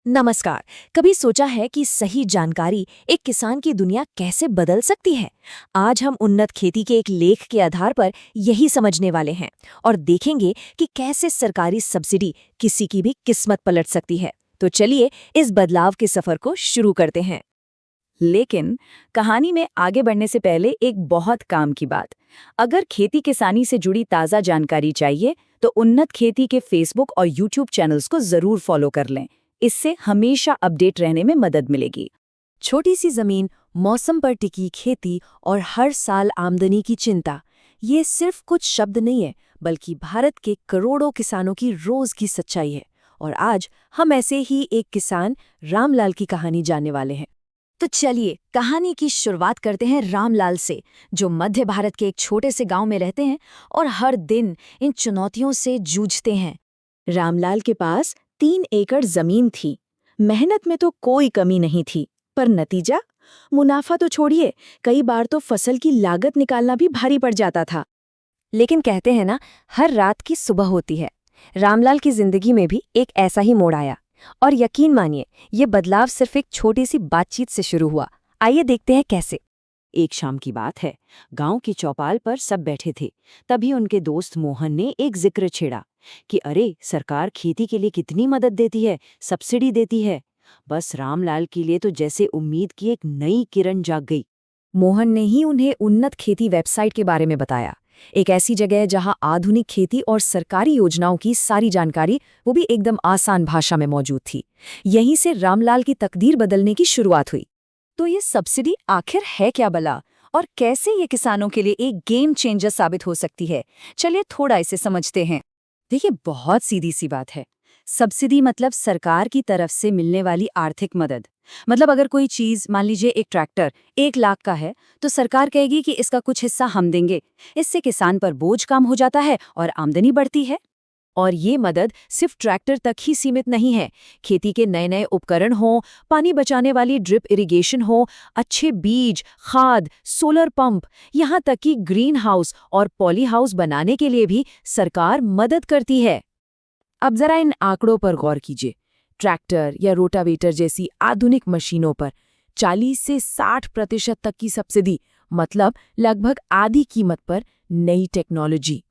नमस्कार। कभी सोचा है कि सही जानकारी एक किसान की दुनिया कैसे बदल सकती है? आज हम उन्नत खेती के एक लेख के आधार पर यही समझने वाले हैं और देखेंगे कि कैसे सरकारी सब्सिडी किसी की भी किस्मत पलट सकती है। तो चलिए इस बदलाव के सफर को शुरू करते हैं। लेकिन कहानी में आगे बढ़ने से पहले एक बहुत काम की बात। अगर खेती किसानी से जुड़ी ताज़ा जानकारी चाहिए तो उन्नत खेती के फेसबुक और यूट्यूब चैनल्स को ज़रूर फॉलो कर लें। इससे हमेशा अपडेट रहने में मदद मिलेगी। छोटी सी जमीन, मौसम पर टिकी खेती और हर साल आमदनी की चिंता, ये सिर्फ कुछ शब्द नहीं है, बल्कि भारत के करोड़ों किसानों की रोज की सच्चाई है। और आज हम ऐसे ही एक किसान रामलाल की कहानी जानने वाले हैं। तो चलिए कहानी की शुरुआत करते हैं रामलाल से, जो मध्य भारत के एक छोटे से गांव में रहते हैं और हर दिन इन चुनौतियों से जूझते हैं। रामलाल के पास 3 एकड़ जमीन थी। मेहनत में तो कोई कमी नहीं थी, पर नतीजा? मुनाफा तो छोड़िए, कई बार तो फसल की लागत निकालना भी भारी पड़ जाता था। लेकिन कहते हैं ना, हर रात की सुबह होती है। रामलाल की जिंदगी में भी एक ऐसा ही मोड़ आया। और यकीन मानिए, ये बदलाव सिर्फ एक छोटी सी बातचीत से शुरू हुआ। आइए देखते हैं कैसे। एक शाम की बात है, गांव की चौपाल पर सब बैठे थे। तभी उनके दोस्त मोहन ने एक जिक्र छेड़ा कि अरे, सरकार खेती के लिए कितनी मदद देती है, सब्सिडी देती है। बस रामलाल के लिए तो जैसे उम्मीद की एक नई किरण जाग गई। मोहन ने ही उन्हें उन्नत खेती वेबसाइट के बारे में बताया। एक ऐसी जगह जहां आधुनिक खेती और सरकारी योजनाओं की सारी जानकारी, वो भी एकदम आसान भाषा में मौजूद थी। यहीं से रामलाल की तकदीर बदलने की शुरुआत हुई। तो ये सब्सिडी आखिर है क्या भला, और कैसे ये किसानों के लिए एक गेम चेंजर साबित हो सकती है? चलिए थोड़ा इसे समझते हैं। देखिए, बहुत सीधी सी बात है। सब्सिडी मतलब सरकार की तरफ से मिलने वाली आर्थिक मदद। मतलब अगर कोई चीज, मान लीजिए एक ट्रैक्टर 1 लाख का है, तो सरकार कहेगी कि इसका कुछ हिस्सा हम देंगे। इससे किसान पर बोझ कम हो जाता है और आमदनी बढ़ती है। और ये मदद सिर्फ ट्रैक्टर तक ही सीमित नहीं है। खेती के नए नए उपकरण हो, पानी बचाने वाली ड्रिप इरिगेशन हो, अच्छे बीज, खाद, सोलर पंप, यहाँ तक कि ग्रीन हाउस और पॉली हाउस बनाने के लिए भी सरकार मदद करती है। अब जरा इन आंकड़ों पर गौर कीजिए। ट्रैक्टर या रोटावेटर जैसी आधुनिक मशीनों पर 40 से 60% तक की सब्सिडी, मतलब लगभग आधी कीमत पर नई टेक्नोलॉजी।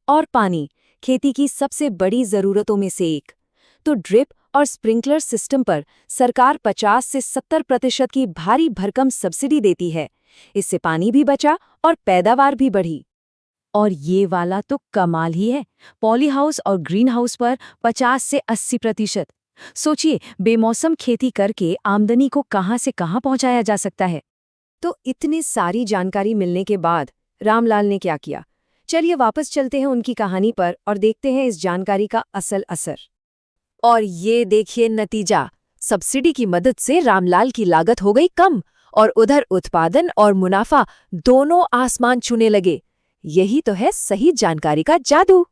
और पानी, खेती की सबसे बड़ी जरूरतों में से एक, तो ड्रिप और स्प्रिंकलर सिस्टम पर सरकार 50 से 70% की भारी भरकम सब्सिडी देती है। इससे पानी भी बचा और पैदावार भी बढ़ी। और ये वाला तो कमाल ही है, पॉली हाउस और ग्रीन हाउस पर 50 से 80%। सोचिए, बेमौसम खेती करके आमदनी को कहां से कहां पहुंचाया जा सकता है। तो इतनी सारी जानकारी मिलने के बाद रामलाल ने क्या किया? चलिए वापस चलते हैं उनकी कहानी पर और देखते हैं इस जानकारी का असल असर। और ये देखिए नतीजा। सब्सिडी की मदद से रामलाल की लागत हो गई कम, और उधर उत्पादन और मुनाफा दोनों आसमान छूने लगे। यही तो है सही जानकारी का जादू।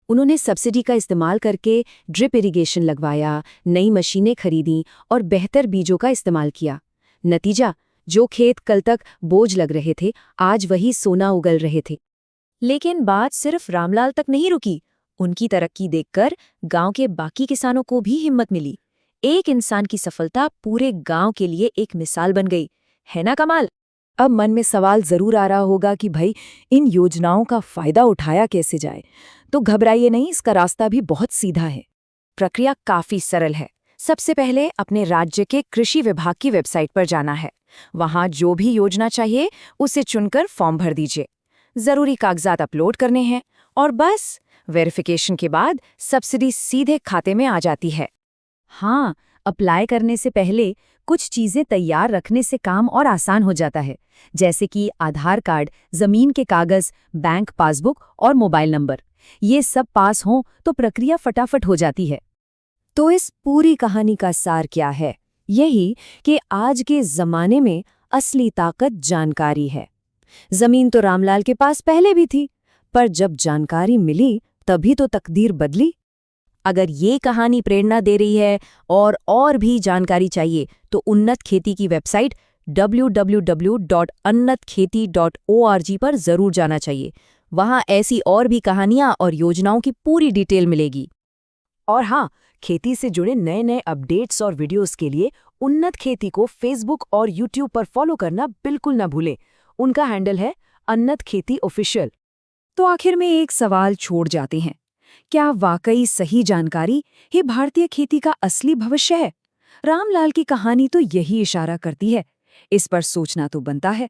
उन्होंने सब्सिडी का इस्तेमाल करके ड्रिप इरिगेशन लगवाया, नई मशीनें खरीदी और बेहतर बीजों का इस्तेमाल किया। नतीजा, जो खेत कल तक बोझ लग रहे थे, आज वही सोना उगल रहे थे। लेकिन बात सिर्फ रामलाल तक नहीं रुकी। उनकी तरक्की देखकर गांव के बाकी किसानों को भी हिम्मत मिली। एक इंसान की सफलता पूरे गांव के लिए एक मिसाल बन गई। है ना कमाल? अब मन में सवाल जरूर आ रहा होगा कि भाई, इन योजनाओं का फायदा उठाया कैसे जाए? तो घबराइए नहीं, इसका रास्ता भी बहुत सीधा है। प्रक्रिया काफी सरल है। सबसे पहले अपने राज्य के कृषि विभाग की वेबसाइट पर जाना है। वहां जो भी योजना चाहिए उसे चुनकर फॉर्म भर दीजिए। जरूरी कागजात अपलोड करने हैं और बस वेरिफिकेशन के बाद सब्सिडी सीधे खाते में आ जाती है। हाँ, अप्लाई करने से पहले कुछ चीजें तैयार रखने से काम और आसान हो जाता है, जैसे कि आधार कार्ड, जमीन के कागज, बैंक पासबुक और मोबाइल नंबर। ये सब पास हों तो प्रक्रिया फटाफट हो जाती है। तो इस पूरी कहानी का सार क्या है? यही कि आज के जमाने में असली ताकत जानकारी है। जमीन तो रामलाल के पास पहले भी थी, पर जब जानकारी मिली तभी तो तकदीर बदली। अगर ये कहानी प्रेरणा दे रही है और भी जानकारी चाहिए, तो उन्नत खेती की वेबसाइट www.unnatkheti.org पर जरूर जाना चाहिए। वहां ऐसी और भी कहानियां और योजनाओं की पूरी डिटेल मिलेगी। और हाँ, खेती से जुड़े नए नए अपडेट्स और वीडियोस के लिए उन्नत खेती को फेसबुक और यूट्यूब पर फॉलो करना बिल्कुल ना भूलें। उनका हैंडल है उन्नत खेती ऑफिशियल। तो आखिर में एक सवाल छोड़ जाते हैं, क्या वाकई सही जानकारी ही भारतीय खेती का असली भविष्य है? रामलाल की कहानी तो यही इशारा करती है। इस पर सोचना तो बनता है।